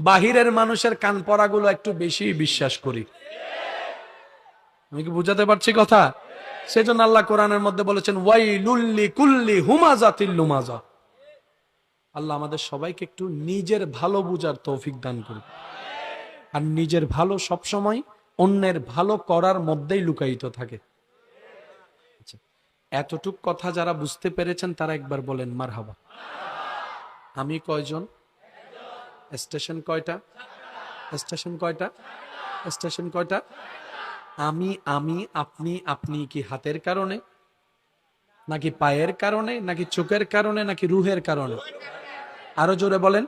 বাহিরের মানুষের কান পড়াগুলো একটু বেশি বিশ্বাস করি। আমি কি বুঝাতে পারছি কথা? সেজন্য আল্লাহ কোরআনের মধ্যে বলেছেন ওয়াইলুল লিকুল্লি হুমাযাতিল লুমাযা। আল্লাহ আমাদের সবাইকে একটু নিজের ভালো বুঝার তৌফিক দান করুন। আর নিজের ভালো সবসময় অন্যের ভালো করার মধ্যেই লুকায়িত থাকে। আচ্ছা, এতটুক কথা যারা বুঝতে পেরেছেন তারা একবার বলেন মারহাবা। আমি কয়জন? স্টেশন কয়টা? স্টেশন কয়টা? স্টেশন কয়টা? আমি আমি আপনি আপনি কি হাতের কারণে, নাকি পায়ের কারণে, নাকি চোখের কারণে, নাকি রুহের কারণে? আরো জোরে বলেন।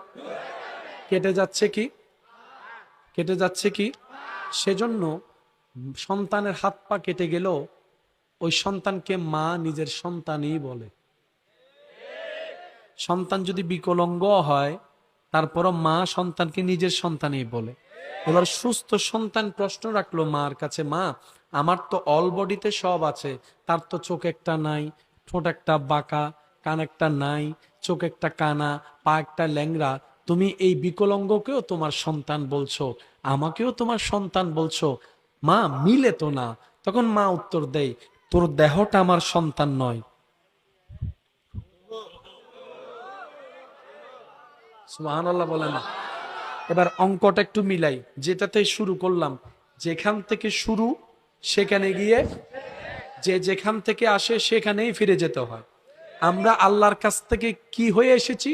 কেটে যাচ্ছে কি? কেটে যাচ্ছে কি? সেজন্য সন্তানের হাত পা কেটে গেল, ওই সন্তানকে মা নিজের সন্তানই বলে। সন্তান যদি বিকলাঙ্গ হয় তারপরও মা সন্তানকে নিজের সন্তানই বলে। এবার সুস্থ সন্তান প্রশ্ন রাখলো মার কাছে, মা আমার তো অল বডিতে সব আছে, তার তো চোখ একটা নাই, ঠোঁট একটা বাঁকা, কান একটা নাই, চোখ একটা কানা, পা একটা ল্যাংড়া, তুমি এই বিকলাঙ্গকেও তোমার সন্তান বলছো, আমাকেও তোমার সন্তান বলছো, মা মিলে তো না। তখন মা উত্তর দেয়, তোর দেহটা আমার সন্তান নয়। সুবহানাল্লাহ বলে না। এবার অঙ্কটা একটু মিলাই, যেটাতে শুরু করলাম, যেখান থেকে শুরু সেখানে গিয়ে, যে যেখান থেকে আসে সেখানেই ফিরে যেতে হয়। আমরা আল্লাহর কাছ থেকে কি হয়ে এসেছি?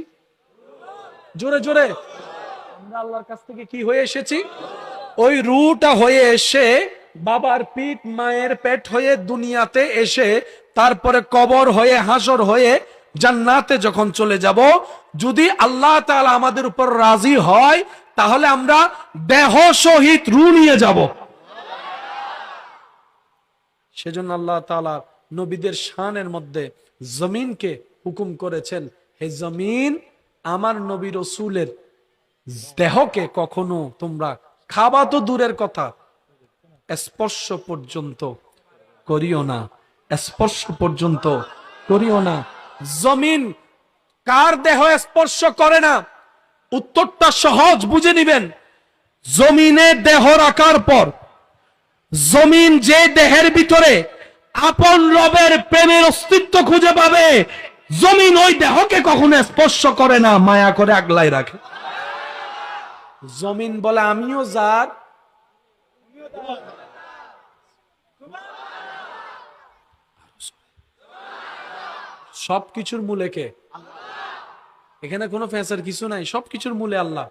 জোরে জোরে। আমরা আল্লাহর কাছ থেকে কি হয়ে এসেছি? ওই রুটা হয়ে এসে বাবার পিঠ মায়ের পেট হয়ে দুনিয়াতে এসে তারপরে কবর হয়ে হাসর হয়ে জান্নাতে যখন চলে যাব, যদি আল্লাহ তাআলা আমাদের উপর রাজি হয় তাহলে আমরা দেহ সহিত রু নিয়ে যাব। সেজন্য আল্লাহ তাআলা নবীদের শানের মধ্যে জমিনকে হুকুম করেছেন, হে জমিন আমার নবী রাসূলের দেহকে কখনো তোমরা খাবা তো দূরের কথা, স্পর্শ পর্যন্ত করিও না, স্পর্শ পর্যন্ত করিও না। জমিন কার দেহ স্পর্শ করে না? উত্তরটা সহজ, বুঝে নিবেন। জমিনে দেহ রাখার পর জমিন যে দেহের ভিতরে আপন রবের প্রেমের অস্তিত্ব খুঁজে পাবে, জমিন ওই দেহকে কখনো স্পর্শ করে না, মায়া করে আগলায় রাখে। জমিন বলে আমিও যার, সবকিছুর মূলে কে? এখানে কোনো ফ্যাঁসার কিছু নাই, সবকিছুর মূলে আল্লাহ।